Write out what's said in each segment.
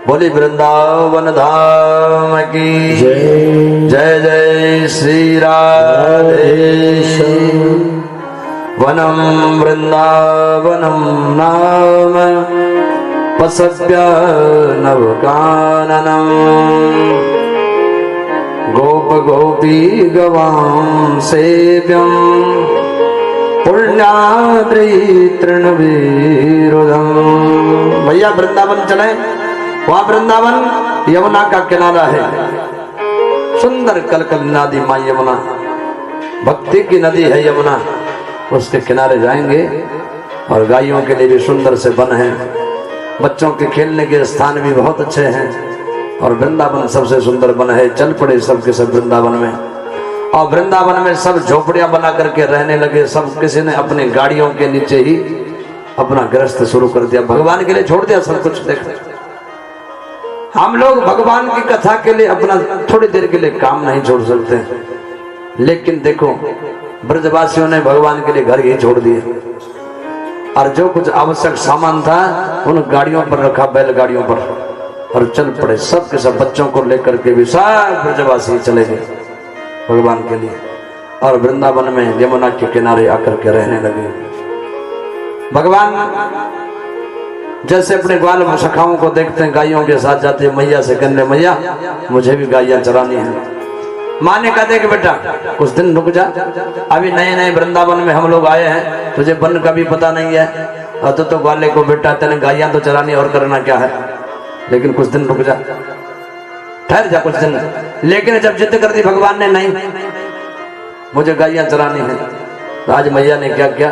बोली वृंदावन धाम की जय। जय जय श्री राधेश्याम। वनम वृंदावनम नाम पसव्य नवकाननम गोप गोपी गवां सेव्यं पुण्याद्रि तृणवीरुदम। भैया वृंदावन चले। वहां वृंदावन यमुना का किनारा है, सुंदर कलकल नदी माँ यमुना, भक्ति की नदी है यमुना। उसके किनारे जाएंगे और गायों के लिए भी सुंदर से वन है, बच्चों के खेलने के स्थान भी बहुत अच्छे हैं और वृंदावन सबसे सुंदर वन है। चल पड़े सब के सब वृंदावन में, और वृंदावन में सब झोपड़ियां बना करके रहने लगे। सब किसी ने अपनी गाड़ियों के नीचे ही अपना गृहस्थ शुरू कर दिया, भगवान के लिए छोड़ दिया सब कुछ। देख हम लोग भगवान की कथा के लिए अपना थोड़ी देर के लिए काम नहीं छोड़ सकते, लेकिन देखो ब्रजवासियों ने भगवान के लिए घर ही छोड़ दिए और जो कुछ आवश्यक सामान था उन गाड़ियों पर रखा, बैलगाड़ियों पर, और चल पड़े सब के सब। बच्चों को लेकर के भी सब ब्रजवासी चले गए भगवान के लिए और वृंदावन में यमुना के किनारे आकर के रहने लगे। भगवान जैसे अपने ग्वाल सखाओं को देखते हैं, गायों के साथ जाते हैं, मैया से कहने मैया मुझे भी गायें चरानी है। माँ ने कहा देख बेटा कुछ दिन रुक जा, अभी नए नए वृंदावन में हम लोग आए हैं, तुझे वन का भी पता नहीं है और तो ग्वाले को बेटा तेने गायें तो चरानी और करना क्या है, लेकिन कुछ दिन रुक जा, ठहर जा कुछ दिन। लेकिन जब जिद कर दी भगवान ने, नहीं मुझे गायें चरानी है, तो आज मैया ने क्या किया,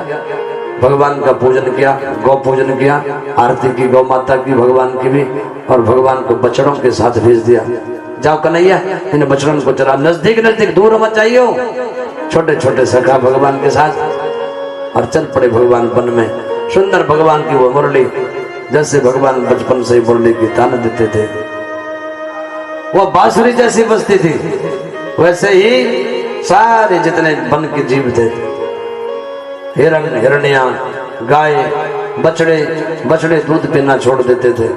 भगवान का पूजन किया, गौ पूजन किया, आरती की गौ माता की, भगवान की भी, और भगवान को बछड़ों के साथ भेज दिया, जाओ कन्हैया इन बछड़ों को चरा। नजदीक नजदीक दूर मत जाइयो, छोटे छोटे सखा भगवान के साथ, और चल पड़े भगवान वन में। सुंदर भगवान की वो मुरली, जैसे भगवान बचपन से मुरली की तान देते थे, वो बांसुरी जैसी बजती थी, वैसे ही सारे जितने वन के जीव थे, हिरण हिरनिया गाय बछड़े, बछड़े दूध पीना छोड़ देते थे,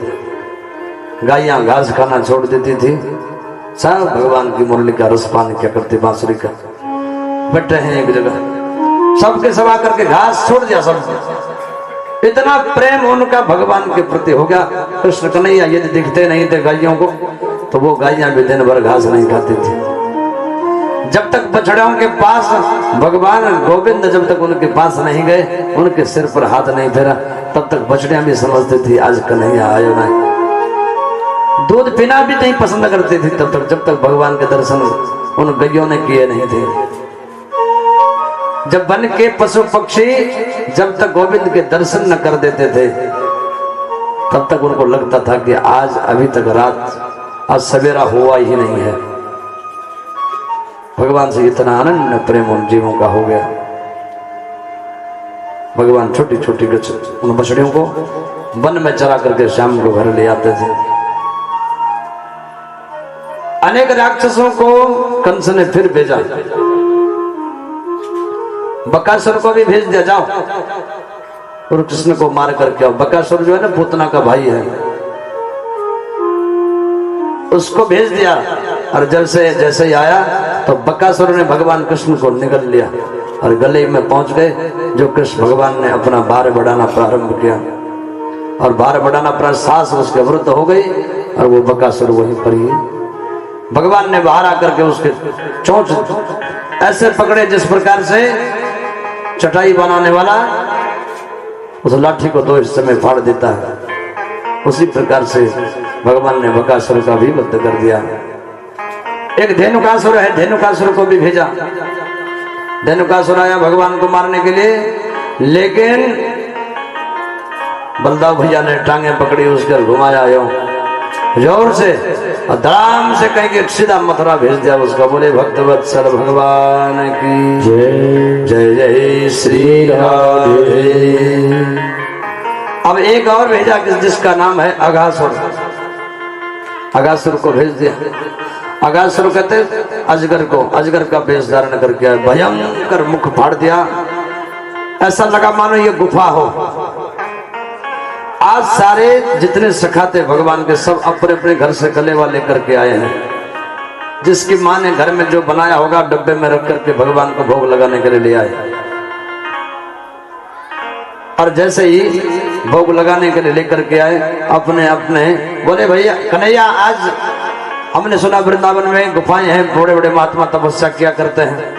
गायें घास खाना छोड़ देती थी, सब भगवान की मुरली का रस पान क्या करते, बांसुरी का। बैठे हैं एक जगह, सबके सब आकर के घास छोड़ दिया, सब इतना प्रेम उनका भगवान के प्रति हो गया। कृष्ण कन्हैया यदि दिखते नहीं थे गायों को, तो वो गायें भी दिन भर घास नहीं खाती थी। जब तक बछड़ों के पास भगवान गोविंद जब तक उनके पास नहीं गए, उनके सिर पर हाथ नहीं फेरा, तब तक बछड़ियां भी समझती थी आज कन्हैया आयो नहीं। दूध पीना भी नहीं पसंद करती थी तब तक, जब तक भगवान के दर्शन उन गैयों ने किए नहीं थे। जब वन के पशु पक्षी जब तक गोविंद के दर्शन न कर देते थे, तब तक उनको लगता था कि आज अभी तक रात, आज सवेरा हुआ ही नहीं है। भगवान से इतना अनन्य प्रेम उन जीवों का हो गया। भगवान छोटी छोटी उन बछड़ियों को वन में चरा करके शाम को घर ले आते थे। अनेक राक्षसों को कंस ने फिर भेजा, बकासुर को भी भेज दिया, जाओ और कृष्ण को मार करके आओ। बकासुर जो है ना पूतना का भाई है, उसको भेज दिया, और जैसे जैसे ही आया तो बकासुर ने भगवान कृष्ण को निगल लिया और गले में पहुंच गए। जो कृष्ण भगवान ने अपना भार बढ़ाना प्रारंभ किया, और भार बढ़ाना प्रारंभ, सांस उसके विरुद्ध हो गई, और वो बकासुर वहीं पर ही भगवान ने बाहर आकर के उसके चोंच ऐसे पकड़े जिस प्रकार से चटाई बनाने वाला उस लाठी को दो हिस्से में फाड़ देता है, उसी प्रकार से भगवान ने बकासुर का भी वध कर दिया। एक धेनुकासुर है, धेनुकासुर को भी भेजा। धेनुकासुर आया भगवान को मारने के लिए, लेकिन बलदाव भैया ने टांगे पकड़ी, उसकर घुमाया जोर से और धड़ाम से कहीं के सीधा मथुरा भेज दिया उसका। बोले भक्त वत्सल भगवान की जय। जय जय श्री राधे। अब एक और भेजा जिसका नाम है अघासुर। अघासुर को भेज दिया। अघासुर कहते अजगर को, अजगर का वेश धारण करके भयंकर मुख फाड़ दिया, ऐसा लगा मानो ये गुफा हो। आज सारे जितने सखा थे भगवान के सब अपने अपने घर से कलेवा लेकर के आए हैं। जिसकी माँ ने घर में जो बनाया होगा डब्बे में रख करके भगवान को भोग लगाने के लिए ले आए। और जैसे ही भोग लगाने के लिए लेकर के आए अपने अपने बोले भैया कन्हैया आज हमने सुना वृंदावन में गुफाएं हैं, बड़े बड़े महात्मा तपस्या किया करते हैं,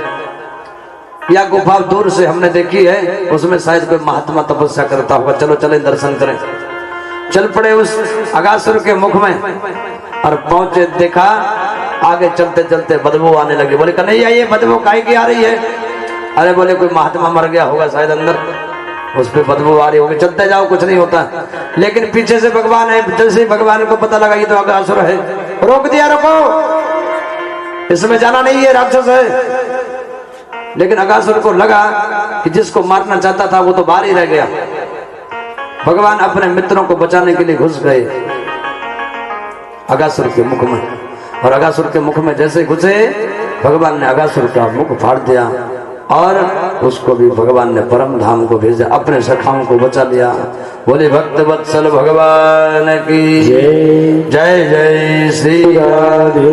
या गुफा दूर से हमने देखी है, उसमें शायद कोई महात्मा तपस्या करता होगा, चलो चले दर्शन करें। चल पड़े उस अगासुर के मुख में और पहुंचे, देखा आगे चलते चलते बदबू आने लगी। बोले कन्हैया ये बदबू काहे की आ रही है? अरे बोले कोई महात्मा मर गया होगा शायद अंदर, उस पर बदबू आ रही होगी, चलते जाओ कुछ नहीं होता। लेकिन पीछे से भगवान है, जैसे भगवान को पता लगा ये तो अगासुर है, रोक दिया, रोको इसमें जाना नहीं है, राक्षस है। लेकिन अगासुर को लगा कि जिसको मारना चाहता था वो तो बाहर ही रह गया। भगवान अपने मित्रों को बचाने के लिए घुस गए अगासुर के मुख में, और अगासुर के मुख में जैसे घुसे भगवान ने अगासुर का मुख फाड़ दिया और उसको भी भगवान ने परम धाम को भेजा, अपने सखाओं को बचा लिया। बोले भक्त वत्सल भगवान की जय, जय जय श्री राधे।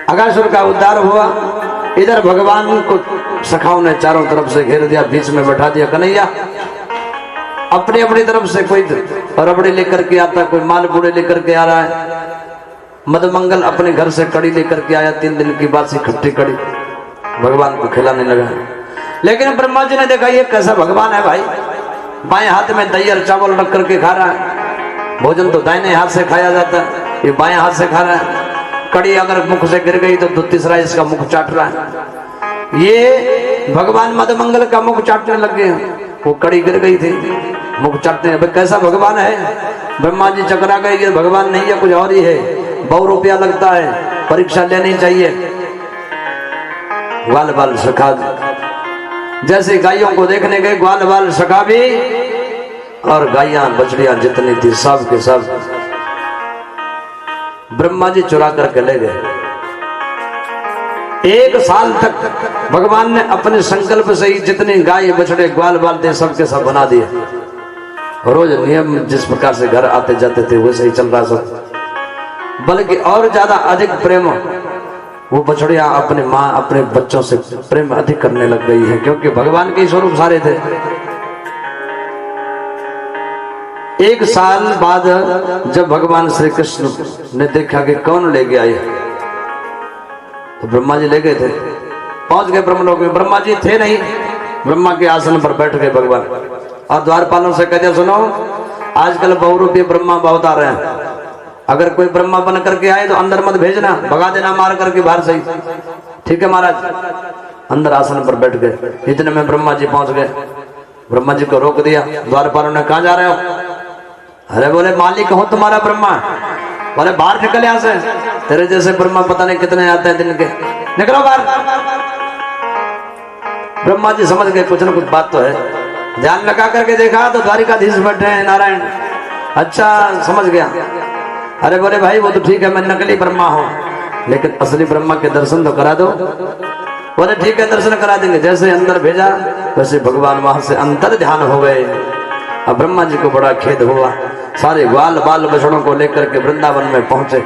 अगासुर का उद्धार हुआ। इधर भगवान को सखाओं ने चारों तरफ से घेर दिया, बीच में बैठा दिया। कन्हैया अपनी अपनी तरफ से कोई रबड़ी लेकर के आता, कोई मालपूड़े लेकर के आ रहा है। मदमंगल अपने घर से कड़ी लेकर के आया, 3 दिन की बासी खट्टी कड़ी, भगवान को खिलाने लगा। लेकिन ब्रह्मा जी ने देखा ये कैसा भगवान है भाई, बाएं हाथ में दही और चावल रख करके खा रहा है। भोजन तो दाहिने हाथ से खाया जाता है, ये बाएं हाथ से खा रहा है। कड़ी अगर मुख से गिर गई तो तीसरा इसका मुख चाट रहा है। ये भगवान मदमंगल का मुख चाटने लग गए, वो कड़ी गिर गई थी, मुख चाटने। कैसा भगवान है? ब्रह्मा जी चकरा गए, ये भगवान नहीं है कुछ और ही है, 100 रुपया लगता है, परीक्षा लेनी चाहिए। ग्वाल बाल सखा जैसे गायों को देखने गए, ग्वाल बाल सखा भी और गायियां बछड़ियां जितनी थी सब के सब ब्रह्मा जी चुरा करके ले गए। 1 साल तक भगवान ने अपने संकल्प से ही जितने गाय बछड़े ग्वाल बाल थे सबके सब बना दिए। रोज नियम जिस प्रकार से घर आते जाते थे वैसे ही चल रहा सब, बल्कि और ज्यादा अधिक प्रेम वो बछड़ियां अपने माँ अपने बच्चों से प्रेम अधिक करने लग गई है, क्योंकि भगवान के स्वरूप सारे थे। 1 साल बाद जब भगवान श्री कृष्ण ने देखा कि कौन ले गया ये, तो ब्रह्मा जी ले गए थे। पहुंच गए ब्रह्मलोक में, ब्रह्मा जी थे नहीं, ब्रह्मा के आसन पर बैठ गए भगवान। और द्वारपालों से कहते सुनो आजकल बहुरूपी ब्रह्मा बहुत आ रहे हैं, अगर कोई ब्रह्मा बन करके आए तो अंदर मत भेजना, भगा देना मार करके बाहर से ही। ठीक है महाराज। अंदर आसन पर बैठ गए। इतने में ब्रह्मा जी पहुंच गए, ब्रह्मा जी को रोक दिया। द्वारपालों ने कहा जा रहे हो? अरे बोले मालिक हो तुम्हारा ब्रह्मा। बोले बाहर निकल यहाँ से, तेरे जैसे ब्रह्मा पता नहीं कितने आते हैं दिन के, निकलो बाहर। ब्रह्मा जी समझ गए कुछ न कुछ बात तो है, ध्यान लगा करके देखा तो द्वारिकाधीश बैठे हैं नारायण। अच्छा समझ गया। अरे बोले भाई वो तो ठीक है मैं नकली ब्रह्मा हूँ, लेकिन असली ब्रह्मा के दर्शन तो करा दो। बोले ठीक है दर्शन करा देंगे। जैसे अंदर भेजा वैसे भगवान वहां से अंतर ध्यान हो गए। अब ब्रह्मा जी को बड़ा खेद हुआ, सारे ग्वाल बाल बछड़ों को लेकर के वृंदावन में पहुंचे।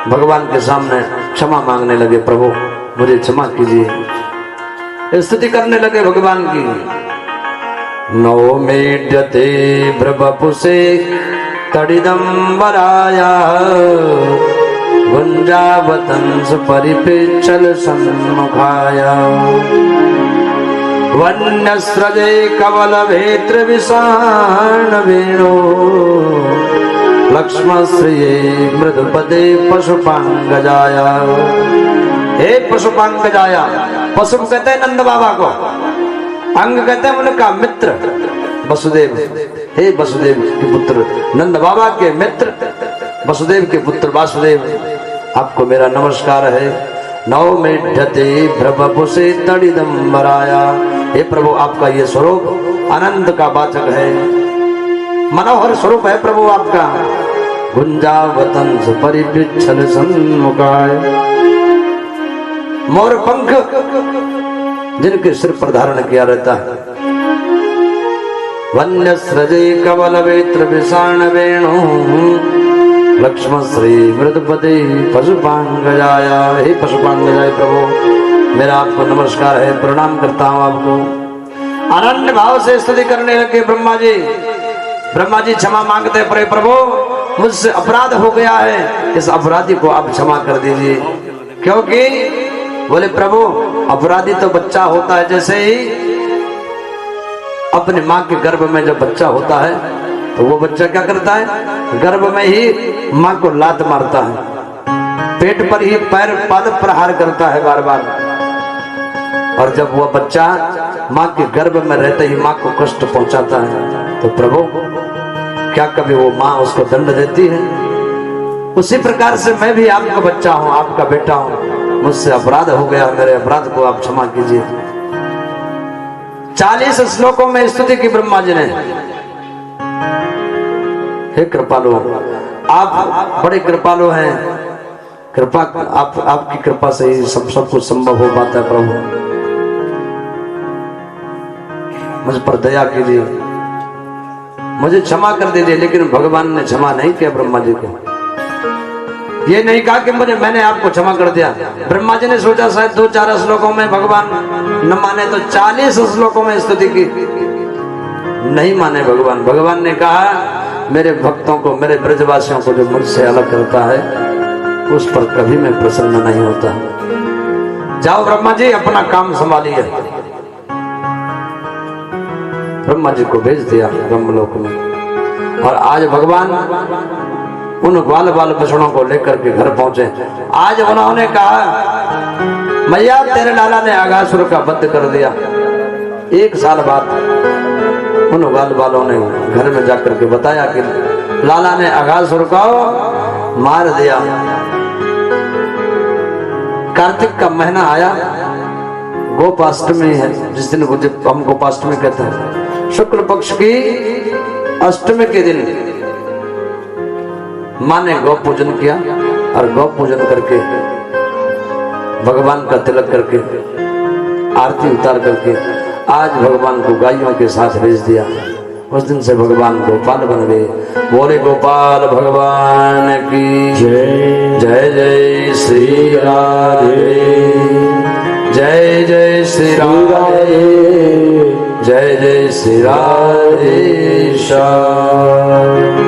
भगवान के सामने क्षमा मांगने लगे, प्रभु मुझे क्षमा कीजिए। स्तुति करने लगे भगवान की। नौमेड्यते ब्रवपुसे तडिदंबराया गुंजावतंस परिपिच्छल सन्मुखाया वन्यस्रजे कवल भेत्र विषाण वेणो लक्ष्मश्रिये मृदुपदे पशुपांगजाया। हे पशुपांगजाया, पशु कहते हैं नंद बाबा को, अंग कहते हैं उनका मित्र वसुदेव। हे वसुदेव के पुत्र, नंद बाबा के मित्र वसुदेव के पुत्र वासुदेव, आपको मेरा नमस्कार है। नवमेढ्यते भ्रवपुषे तडिदंबराया। हे प्रभु आपका ये स्वरूप आनंद का वाचक है, मनोहर स्वरूप है प्रभु आपका। गुंजावतंस परिपिच्छल सन्मुखाय, मोर पंख जिनके सिर पर धारण किया रहता है, वन्यस्रजे कवलवेत्र विषाण वेणु लक्ष्मण श्री मृदपति पशुपांगजाया। हे पशुपांगजाय प्रभु, मेरा आपको नमस्कार है, प्रणाम करता हूँ आपको। अनन्य भाव से स्तुति करने लगे ब्रह्मा जी। ब्रह्मा जी क्षमा मांगते पड़े, प्रभु मुझसे अपराध हो गया है, इस अपराधी को आप क्षमा कर दीजिए। क्योंकि बोले प्रभु अपराधी तो बच्चा होता है, जैसे ही अपने माँ के गर्भ में जब बच्चा होता है तो वो बच्चा क्या करता है, गर्भ में ही माँ को लात मारता है, पेट पर ही पैर पाद प्रहार करता है बार बार। और जब वह बच्चा माँ के गर्भ में रहते ही माँ को कष्ट पहुंचाता है तो प्रभु क्या कभी वो माँ उसको दंड देती है? उसी प्रकार से मैं भी आपका बच्चा हूँ, आपका बेटा हूँ, मुझसे अपराध हो गया, मेरे अपराध को आप क्षमा कीजिए। 40 श्लोकों में स्तुति की ब्रह्मा जी ने। हे कृपालु, आप बड़े कृपालु हैं, कृपा आपकी कृपा से ही सब कुछ संभव हो पाता है। प्रभु मुझ पर दया कीजिए, मुझे क्षमा कर दीजिए। लेकिन भगवान ने क्षमा नहीं किया ब्रह्मा जी को। ये नहीं कहा कि मैंने आपको क्षमा कर दिया। ब्रह्मा जी ने सोचा शायद 2-4 श्लोकों में भगवान न माने, तो 40 श्लोकों में स्तुति की, नहीं माने भगवान। भगवान ने कहा मेरे भक्तों को, मेरे ब्रजवासियों को जो मुझसे अलग करता है उस पर कभी मैं प्रसन्न नहीं होता। जाओ ब्रह्मा जी अपना काम संभालिए। ब्रह्मा जी को भेज दिया ब्रह्मलोक में। और आज भगवान उन ग्वाल बाल बछड़ों को लेकर के घर पहुंचे। आज उन्होंने कहा मैया तेरे लाला ने अघासुर का वध कर दिया। 1 साल बाद उन ग्वाल बालों ने घर में जाकर के बताया कि लाला ने अघासुर को मार दिया। कार्तिक का महीना आया, गोपाष्टमी है, जिस दिन हम गोपाष्टमी कहते हैं। शुक्ल पक्ष की अष्टमी के दिन माँ ने गौ पूजन किया और गौ पूजन करके भगवान का तिलक करके आरती उतार करके आज भगवान को गायों के साथ भेज दिया। उस दिन से भगवान गोपाल बन गए। बोले गोपाल भगवान की जय। जय जय श्री राधे, जय जय श्री राधे, जय जय श्री राधे श्याम।